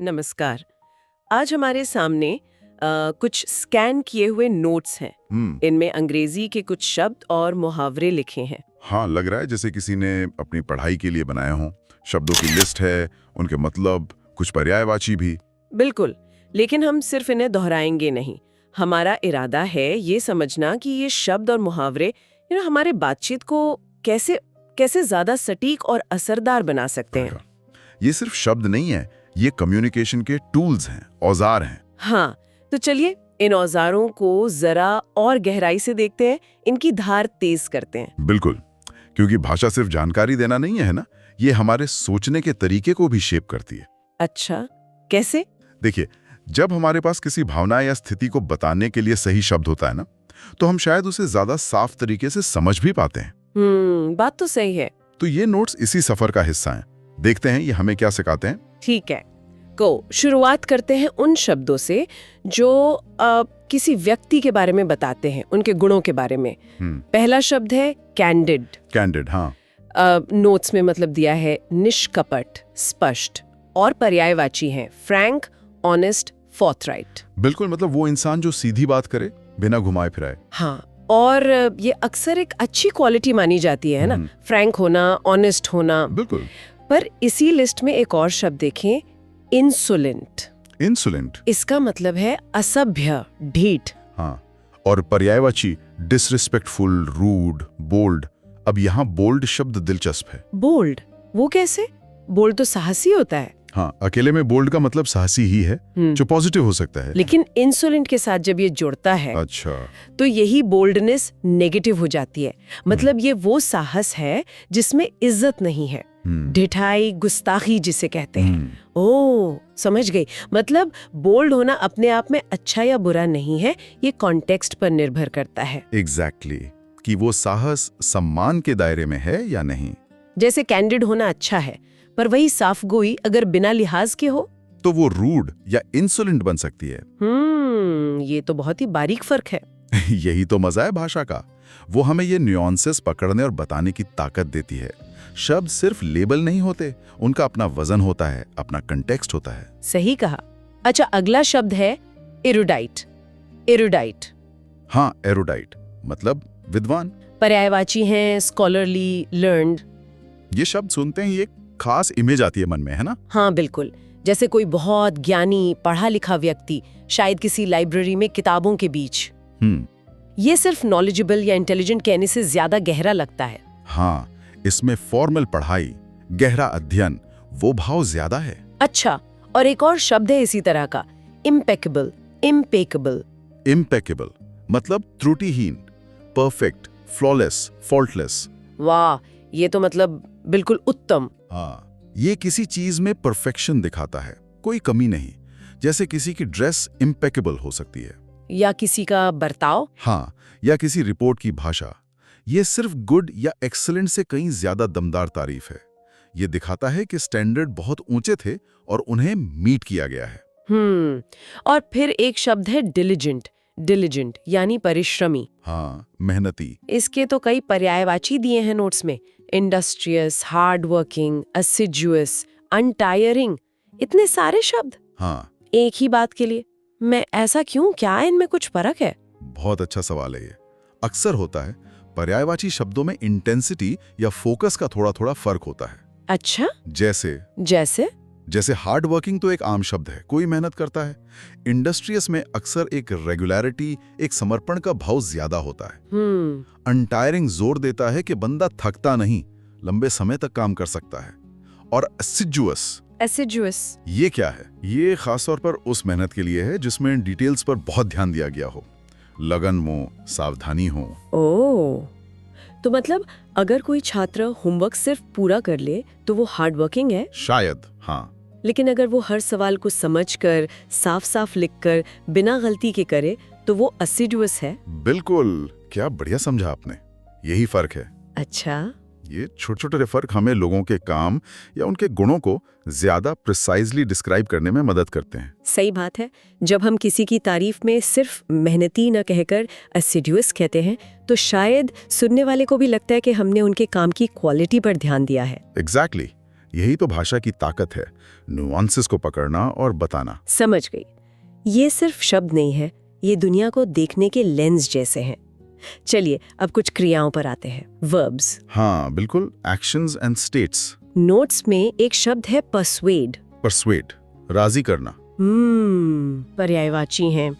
नमस्कार। आज हमारे सामने कुछ स्कैन किए हुए नोट्स हैं। इनमें अंग्रेजी के कुछ शब्द और मुहावरे लिखे हैं। हाँ, लग रहा है जैसे किसी ने अपनी पढ़ाई के लिए बनाया हो। शब्दों की लिस्ट है, उनके मतलब, कुछ पर्यायवाची भी। बिल्कुल, लेकिन हम सिर्फ इन्हें दोहराएंगे नहीं। हमारा इरादा है ये समझना कि ये शब्द और मुहावरे हमारे बातचीत को कैसे कैसे ज्यादा सटीक और असरदार बना सकते हैं। ये सिर्फ शब्द नहीं है, ये कम्युनिकेशन के टूल्स हैं, औजार हैं। हाँ, तो चलिए इन औजारों को जरा और गहराई से देखते हैं, इनकी धार तेज करते हैं। बिल्कुल, क्योंकि भाषा सिर्फ जानकारी देना नहीं है ना, ये हमारे सोचने के तरीके को भी शेप करती है। अच्छा, कैसे? देखिए, जब हमारे पास किसी भावना या स्थिति को बताने के लिए सही शब्द होता है ना, तो हम शायद उसे ज्यादा साफ तरीके से समझ भी पाते हैं। बात तो सही है। तो ये नोट्स इसी सफर का हिस्सा हैं। देखते हैं ये हमें क्या सिखाते हैं। ठीक है, शुरुआत करते हैं उन शब्दों से जो किसी व्यक्ति के बारे में बताते हैं, उनके गुणों के बारे में। पहला शब्द है कैंडिड। कैंडिड, हाँ। नोट्स में मतलब दिया है निष्कपट, स्पष्ट, और पर्यायवाची हैं फ्रैंक, ऑनेस्ट, फोर्थराइट। बिल्कुल, मतलब वो इंसान जो सीधी बात करे, बिना घुमाए फिराए। हाँ, और ये अक्सर एक अच्छी क्वालिटी मानी जाती है ना, फ्रैंक होना, ऑनेस्ट होना। बिल्कुल। पर इसी लिस्ट में एक और शब्द देखें, इंसोलेंट। इंसोलेंट, इसका मतलब है असभ्य, ढीठ। हाँ, और पर्यायवाची डिसरिस्पेक्टफुल, रूड, बोल्ड। अब यहाँ बोल्ड शब्द दिलचस्प है। बोल्ड, वो कैसे? बोल्ड तो साहसी होता है। हाँ, अकेले में बोल्ड का मतलब साहसी ही है, जो पॉजिटिव हो सकता है। लेकिन इंसोलेंट के साथ जब ये जुड़ता है, अच्छा, तो यही बोल्डनेस नेगेटिव हो जाती है। मतलब ये वो साहस है जिसमें इज्जत नहीं है, ढिठाई, गुस्ताखी जिसे कहते हैं। ओह, समझ गई। मतलब बोल्ड होना अपने आप में अच्छा या बुरा नहीं है, ये कॉन्टेक्स्ट पर निर्भर करता है। एग्जैक्टली, कि वो साहस सम्मान के दायरे में है या नहीं। जैसे कैंडिड होना अच्छा है, पर वही साफगोई अगर बिना लिहाज के हो तो वो रूड या इंसोलेंट बन सकती है। ये तो बहुत ही बारीक फर्क है। यही तो मजा है भाषा का। वो हमें ये न्यूआंसेस पकड़ने और बताने की ताकत देती है। शब्द सिर्फ लेबल नहीं होते, उनका अपना वजन होता है, अपना कंटेक्स्ट होता है। सही कहा। अच्छा, अगला शब्द है एरुडाइट। एरुडाइट, हाँ, एरुडाइट मतलब विद्वान। पर्यायवाची हैं स्कॉलरली, लर्न्ड। ये शब्द सुनते ही एक खास इमेज आती है मन में, है ना? हाँ बिल्कुल, जैसे कोई बहुत ज्ञानी, पढ़ा लिखा व्यक्ति, शायद किसी लाइब्रेरी में किताबों के बीच। ये सिर्फ नॉलेजेबल या इंटेलिजेंट कहने से ज्यादा गहरा लगता है। हाँ, इसमें फॉर्मल पढ़ाई, गहरा अध्ययन, वो भाव ज्यादा है। अच्छा, और एक और शब्द है इसी तरह का, इम्पेकेबल। इम्पेकेबल, इम्पेकेबल मतलब त्रुटिहीन, परफेक्ट, फ्लॉलेस, फॉल्टलेस। वाह, ये तो मतलब बिल्कुल उत्तम। हाँ, ये किसी चीज में परफेक्शन दिखाता है, कोई कमी नहीं। जैसे किसी की ड्रेस इम्पेकेबल हो सकती है, या किसी का बर्ताव। हाँ, या किसी रिपोर्ट की भाषा। ये सिर्फ गुड या एक्सीलेंट से कहीं ज्यादा दमदार तारीफ है। ये दिखाता है कि स्टैंडर्ड बहुत ऊंचे थे और उन्हें मीट किया गया है। और फिर एक शब्द है डिलिजेंट। डिलिजेंट यानी परिश्रमी। हाँ, मेहनती। इसके तो कई पर्यायवाची दिए हैं नोट्स में, इंडस्ट्रियस, हार्ड वर्किंग, असिडुअस, अनटायरिंग। इतने सारे शब्द हाँ, एक ही बात के लिए। मैं ऐसा क्यों? क्या इनमें कुछ फर्क है? बहुत अच्छा सवाल है ये। अक्सर होता है, पर्यायवाची शब्दों में इंटेंसिटी या फोकस का थोड़ा थोड़ा फर्क होता है। अच्छा, जैसे जैसे हार्ड वर्किंग तो एक आम शब्द है, कोई मेहनत करता है। इंडस्ट्रियस में अक्सर एक रेगुलरिटी, एक समर्पण का भाव ज्यादा होता है। अनटायरिंग जोर देता है कि बंदा थकता नहीं, लंबे समय तक काम कर सकता है। और एसिडुअस ये क्या है? ये खासतौर पर उस मेहनत के लिए है जिसमें डिटेल्स पर बहुत ध्यान दिया गया हो, लगन हो, सावधानी हो। ओह, तो मतलब अगर कोई छात्र होमवर्क सिर्फ पूरा कर ले तो वो हार्ड वर्किंग है? शायद, हाँ। लेकिन अगर वो हर सवाल को समझकर, साफ साफ लिखकर, बिना गलती के करे तो वो असिडुअस है। बिल्कुल, क्या बढ़िया समझा आपने। यही फर्क है। अच्छा, ये छोटे छोटे फर्क हमें लोगों के काम या उनके गुणों को ज्यादा प्रिसाइजली डिस्क्राइब करने में मदद करते हैं। सही बात है। जब हम किसी की तारीफ में सिर्फ मेहनती न कहकर असिडुअस कहते हैं तो शायद सुनने वाले को भी लगता है कि हमने उनके काम की क्वालिटी पर ध्यान दिया है। एग्जैक्टली। यही तो भाषा की ताकत है, नुआंसेस को पकड़ना और बताना। समझ गई। ये सिर्फ शब्द नहीं है, ये दुनिया को देखने के लेंस जैसे हैं। चलिए अब कुछ क्रियाओं पर आते हैं, वर्ब्स। हाँ बिल्कुल, एक्शंस एंड स्टेट्स। नोट्स में एक शब्द है परसुएड। परसुएड, राजी करना। पर्यायवाची हैं।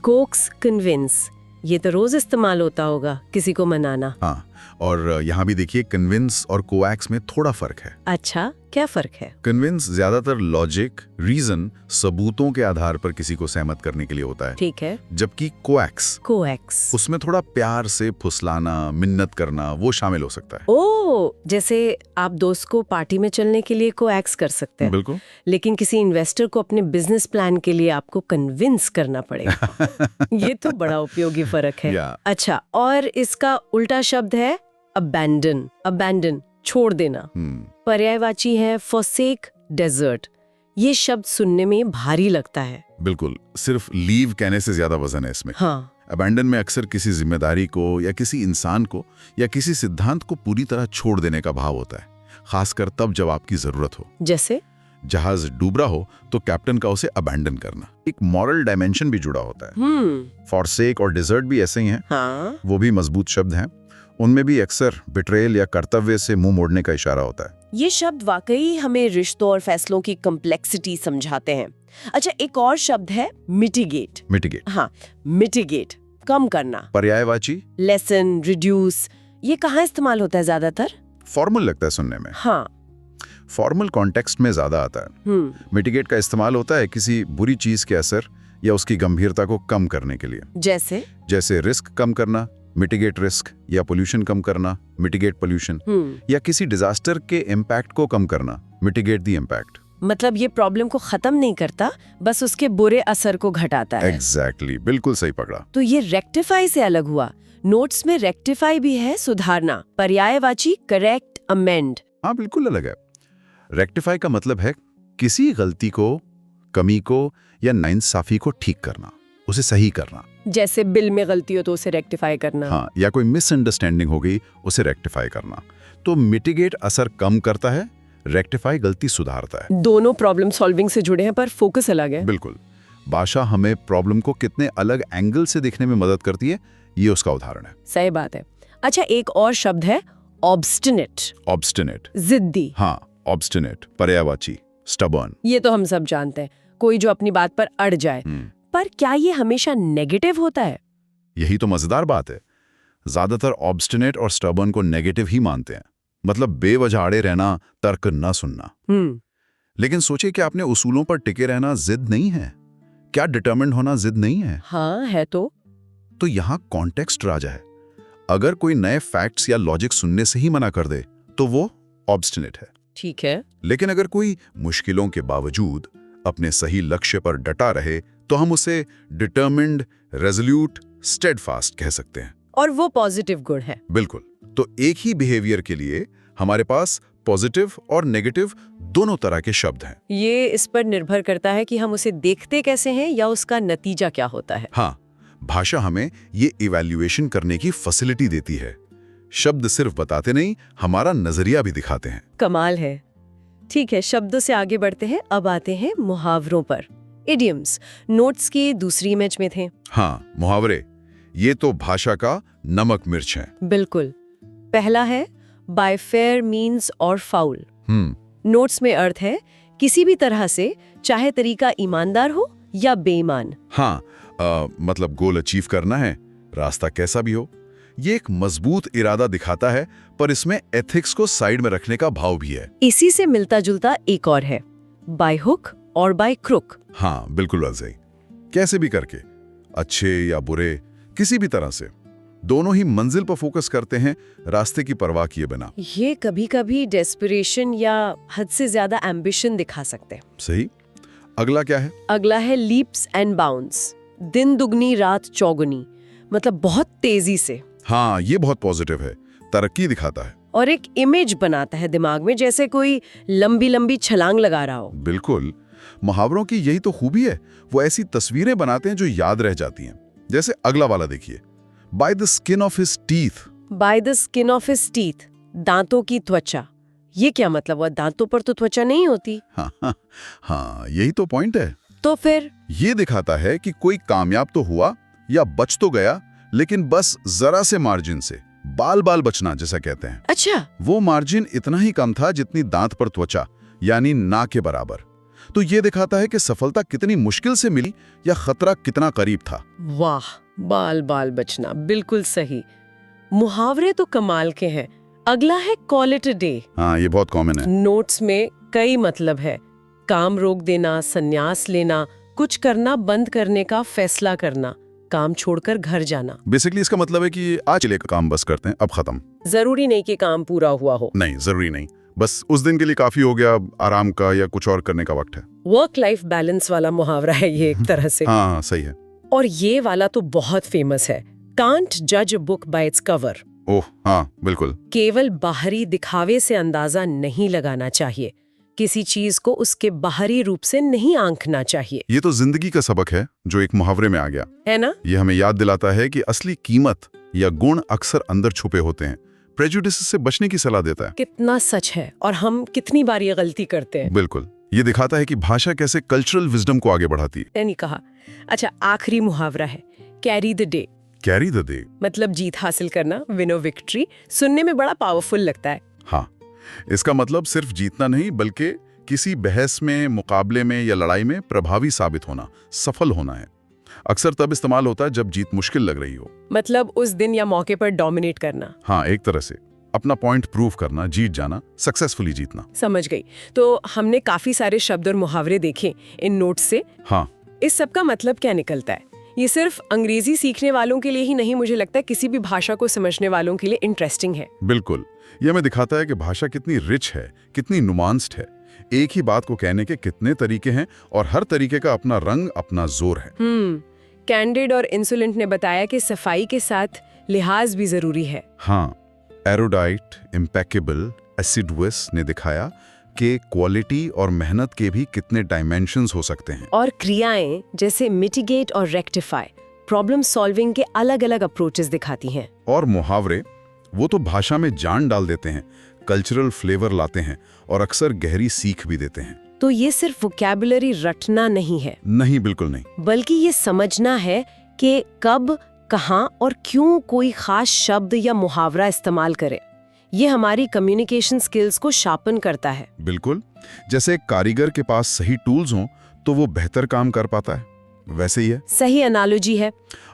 कोक्स, कन्विंस, ये तो रोज इस्तेमाल होता होगा, किसी को मनाना। हाँ, और यहाँ भी देखिए कन्विंस और कोएक्स में थोड़ा फर्क है। अच्छा, क्या फर्क है? कन्विंस ज्यादातर लॉजिक, रीजन, सबूतों के आधार पर किसी को सहमत करने के लिए होता है। ठीक है। जबकि कोएक्स उसमें थोड़ा प्यार से फुसलाना, मिन्नत करना, वो शामिल हो सकता है। ओ, जैसे आप दोस्त को पार्टी में चलने के लिए कोएक्स कर सकते हैं। बिल्कुल। लेकिन किसी इन्वेस्टर को अपने बिजनेस प्लान के लिए आपको कन्विंस करना पड़ेगा। ये तो बड़ा उपयोगी फर्क है। अच्छा, और इसका उल्टा शब्द है अबैंडन, छोड़ देना। पर्यायवाची है forsake, desert। ये शब्द सुनने में भारी लगता है। बिल्कुल, सिर्फ लीव कहने से ज्यादा वजन है इसमें। हाँ। अबैंडन में अक्सर किसी जिम्मेदारी को या किसी इंसान को या किसी सिद्धांत को पूरी तरह छोड़ देने का भाव होता है, खासकर तब जब आपकी जरूरत हो। जैसे जहाज डूब रहा हो तो कैप्टन का उसे अबैंडन करना। एक मॉरल डायमेंशन भी जुड़ा होता है। forsake और desert भी ऐसे ही हैं। हाँ। वो भी मजबूत शब्द हैं। उनमें भी अक्सर बिट्रेयल या कर्तव्य से मुंह मोड़ने का इशारा होता है। ये शब्द वाकई हमें रिश्तों और फैसलों की कम्प्लेक्सिटी समझाते हैं। अच्छा, एक और शब्द है मिटिगेट। हाँ, मिटिगेट, कम करना। पर्यायवाची लेसन, रिड्यूस। ये कहाँ इस्तेमाल होता है ज्यादातर? फॉर्मल लगता है सुनने में। हाँ, फॉर्मल कॉन्टेक्स्ट में ज्यादा आता है। मिटिगेट का इस्तेमाल होता है किसी बुरी चीज के असर या उसकी गंभीरता को कम करने के लिए। जैसे रिस्क कम करना, मिटिगेट रिस्क, या पोल्यूशन कम करना, मिटिगेट पोल्यूशन, या किसी डिजास्टर के इम्पैक्ट को कम करना, मिटिगेट द इम्पैक्ट। मतलब ये प्रॉब्लम को खत्म नहीं करता, बस उसके बुरे असर को घटाता है। एग्जैक्टली, बिल्कुल सही पकड़ा। तो ये रेक्टिफाई से अलग हुआ। नोट्स में रेक्टिफाई भी है, सुधारना। पर्यायवाची करेक्ट, अमेंड। हाँ, बिल्कुल अलग है। रेक्टिफाई का मतलब है किसी गलती को, कमी को या नाइंसाफी को ठीक करना, उसे सही करना। जैसे बिल में गलती हो तो उसे रेक्टिफाई करना। हाँ, या कोई मिसअंडरस्टैंडिंग हो गई, उसे रेक्टिफाई करना। तो मिटिगेट असर कम करता है, रेक्टिफाई गलती सुधारता है। दोनों प्रॉब्लम सॉल्विंग से जुड़े हैं पर फोकस अलग है। बिल्कुल। भाषा हमें प्रॉब्लम को कितने अलग एंगल से देखने में मदद करती है, ये उसका उदाहरण है। सही बात है। अच्छा, एक और शब्द है ऑब्स्टिनेट, जिद्दी। हाँ, ऑब्स्टिनेट, पर्यायवाची स्टबर्न। ये तो हम सब जानते हैं, कोई जो अपनी बात पर अड़ जाए। पर क्या ये हमेशा नेगेटिव होता है? यही तो मजेदार बात है। ज्यादातर ऑब्स्टिनेट और स्टबर्न को नेगेटिव ही मानते हैं, मतलब बेवजह अड़े रहना, तर्क न सुनना। लेकिन सोचिए कि अपने उसूलों पर टिके रहना जिद नहीं है? क्या डिटरमिन्ड होना जिद नहीं है? हाँ, है तो यहाँ कॉन्टेक्स्ट राजा है। अगर कोई नए फैक्ट्स या लॉजिक सुनने से ही मना कर दे तो वो ऑब्स्टिनेट है। ठीक है। लेकिन अगर कोई मुश्किलों के बावजूद अपने सही लक्ष्य पर डटा रहे तो हम उसे डिटरमिन्ड, रेजोल्यूट, स्टेडफास्ट कह सकते हैं। और वो पॉजिटिव गुण है। बिल्कुल। तो एक ही बिहेवियर के लिए हमारे पास पॉजिटिव और नेगेटिव दोनों तरह के शब्द हैं। ये इस पर निर्भर करता है कि हम उसे देखते कैसे हैं या उसका नतीजा क्या होता है। हाँ, भाषा हमें ये इवैल्यूएशन करने की फैसिलिटी देती है। शब्द सिर्फ बताते नहीं, हमारा नजरिया भी दिखाते हैं। कमाल है। ठीक है, शब्दों से आगे बढ़ते हैं। अब आते हैं मुहावरों पर। इडियम्स नोट्स की दूसरी इमेज में थे। हाँ, मुहावरे, ये तो भाषा का नमक मिर्च है। बिल्कुल। पहला है बाय फेयर मीन्स और फाउल। नोट्स में अर्थ है किसी भी तरह से, चाहे तरीका ईमानदार हो या बेईमान। हाँ, मतलब गोल अचीव करना है, रास्ता कैसा भी हो। ये एक मजबूत इरादा दिखाता है, पर इसमें एथिक्स को साइड में रखने का भाव भी है। इसी से मिलता जुलता एक और है, बाय हुक और बाय क्रुक। हाँ, बिल्कुल वैसे ही। कैसे भी करके, अच्छे या बुरे, किसी भी तरह से, दोनों ही मंजिल पर फोकस करते हैं, रास्ते की परवाह किए बिना। ये कभी कभी डेस्परेशन या हद से ज्यादा एम्बिशन दिखा सकते हैं। सही। अगला क्या है? अगला है लीप्स एंड बाउंड्स, दिन दुगनी रात चौगुनी, मतलब बहुत तेजी से। हाँ, ये बहुत पॉजिटिव है, तरक्की दिखाता है और एक इमेज बनाता है दिमाग में, जैसे कोई लंबी लंबी छलांग लगा रहा हो। बिल्कुल। मुहावरों की यही तो खूबी है, वो ऐसी तस्वीरें बनाते हैं जो याद रह जाती हैं। जैसे अगला वाला देखिए, by the skin of his teeth. By the skin of his teeth, दांतों की त्वचा। ये क्या मतलब हुआ? दांतों पर तो त्वचा नहीं होती। हाँ, यही तो पॉइंट है। तो फिर ये दिखाता है कि कोई कामयाब तो हुआ या बच तो गया, लेकिन बस जरा से मार्जिन से, बाल बाल बचना जैसा कहते हैं। अच्छा, वो मार्जिन इतना ही कम था जितनी दांत पर त्वचा, यानी ना के बराबर। तो ये दिखाता है कि सफलता कितनी मुश्किल से मिली या खतरा कितना करीब था। वाह, बाल बाल बचना, बिल्कुल सही। मुहावरे तो कमाल के हैं। अगला है कॉल इट अ डे। हाँ, ये बहुत कॉमन है। नोट्स में कई मतलब है। काम रोक देना, संन्यास लेना, कुछ करना बंद करने का फैसला करना, काम छोड़कर घर जाना। बेसिकली इसका मतलब है कि आज चले काम बस करते हैं, अब खत्म। जरूरी नहीं कि काम पूरा हुआ हो। नहीं, जरूरी नहीं, बस उस दिन के लिए काफी हो गया, आराम का या कुछ और करने का वक्त है। वर्क लाइफ बैलेंस वाला मुहावरा है ये एक तरह से। हाँ, सही है। और ये वाला तो बहुत फेमस है, कांट जज a book by its cover. ओह हाँ, बिल्कुल। केवल बाहरी दिखावे से अंदाजा नहीं लगाना चाहिए, किसी चीज को उसके बाहरी रूप से नहीं आंकना चाहिए। ये तो जिंदगी का सबक है जो एक मुहावरे में आ गया है ना? ये हमें याद दिलाता है कि असली कीमत या गुण अक्सर अंदर छुपे होते हैं। प्रेजुडिस से बचने की सलाह देता है। कितना सच है, और हम कितनी बार ये गलती करते हैं। बिल्कुल, ये दिखाता है कि भाषा कैसे कल्चरल विजडम को आगे बढ़ाती है। नहीं कहा। अच्छा, आखिरी मुहावरा है carry the day. Carry the day मतलब जीत हासिल करना, विन अ विक्ट्री। सुनने में बड़ा पावरफुल लगता है। हाँ, इसका मतलब सिर्फ जीतना नहीं, बल्कि किसी बहस में, मुकाबले में या लड़ाई में प्रभावी साबित होना, सफल होना है। अक्सर तब इस्तेमाल होता है जब जीत मुश्किल लग रही हो। मतलब उस दिन या मौके पर डोमिनेट करना। हाँ, एक तरह से अपना पॉइंट प्रूव करना, जीत जाना, सक्सेसफुली जीतना। समझ गई। तो हमने काफी सारे शब्द और मुहावरे देखे इन नोट्स से। हाँ, इस सब का मतलब क्या निकलता है? ये सिर्फ अंग्रेजी सीखने वालों के लिए ही नहीं, मुझे लगता है किसी भी भाषा को समझने वालों के लिए इंटरेस्टिंग है। बिल्कुल, ये हमें दिखाता है कि भाषा कितनी रिच है, कितनी नुमांस्ड है। एक ही बात को कहने के कितने तरीके हैं और हर तरीके का अपना रंग, अपना जोर है। कैंडिड और इंसुलेंट ने बताया कि सफाई के साथ लिहाज भी जरूरी है। हाँ, एरोडाइट, इम्पेकेबल, एसिडुअस ने दिखाया कि क्वालिटी और मेहनत के भी कितने डायमेंशंस हो सकते हैं। और क्रियाएं जैसे मिटिगेट और रेक्टिफाई, प्रॉब्लम सॉल्विंग के अलग अलग अप्रोचेस दिखाती हैं। और मुहावरे, वो तो भाषा में जान डाल देते हैं, कल्चरल फ्लेवर लाते हैं और अक्सर गहरी सीख भी देते हैं। तो ये सिर्फ वोकैबुलरी रटना नहीं है। नहीं, बिल्कुल नहीं। बल्कि ये समझना है कि कब, कहाँ और क्यों कोई खास शब्द या मुहावरा इस्तेमाल करे। ये हमारी कम्युनिकेशन स्किल्स को शार्पन करता है। बिल्कुल, जैसे एक कारीगर के पास सही टूल्स हों तो वो बेहतर काम कर पाता है, वैसे ही है। सही एनालॉजी है।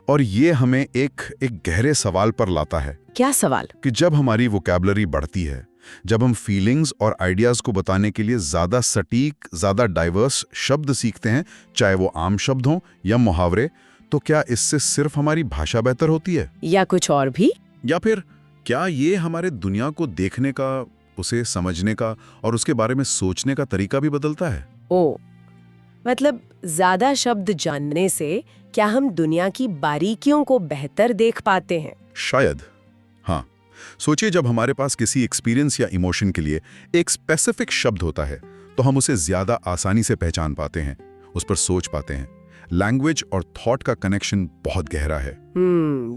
और ये हमें एक गहरे सवाल पर लाता है। क्या सवाल? कि जब हमारी वोकैबुलरी बढ़ती है, जब हम फीलिंग्स और आइडियाज को बताने के लिए ज्यादा सटीक, ज्यादा डाइवर्स शब्द सीखते हैं, चाहे वो आम शब्द हों या मुहावरे, तो क्या इससे सिर्फ हमारी भाषा बेहतर होती है या कुछ और भी? या फिर क्या ये हमारे दुनिया को देखने का, उसे समझने का और उसके बारे में सोचने का तरीका भी बदलता है? ओ, मतलब ज्यादा शब्द जानने से क्या हम दुनिया की बारीकियों को बेहतर देख पाते हैं? शायद। हाँ, सोचिए जब हमारे पास किसी एक्सपीरियंस या इमोशन के लिए एक स्पेसिफिक शब्द होता है तो हम उसे ज्यादा आसानी से पहचान पाते हैं, उस पर सोच पाते हैं। लैंग्वेज और थॉट का कनेक्शन बहुत गहरा है।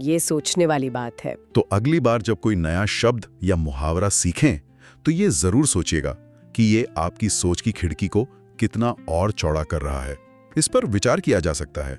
ये सोचने वाली बात है। तो अगली बार जब कोई नया शब्द या मुहावरा सीखें तो ये जरूर सोचिएगा कि ये आपकी सोच की खिड़की को कितना और चौड़ा कर रहा है। इस पर विचार किया जा सकता है।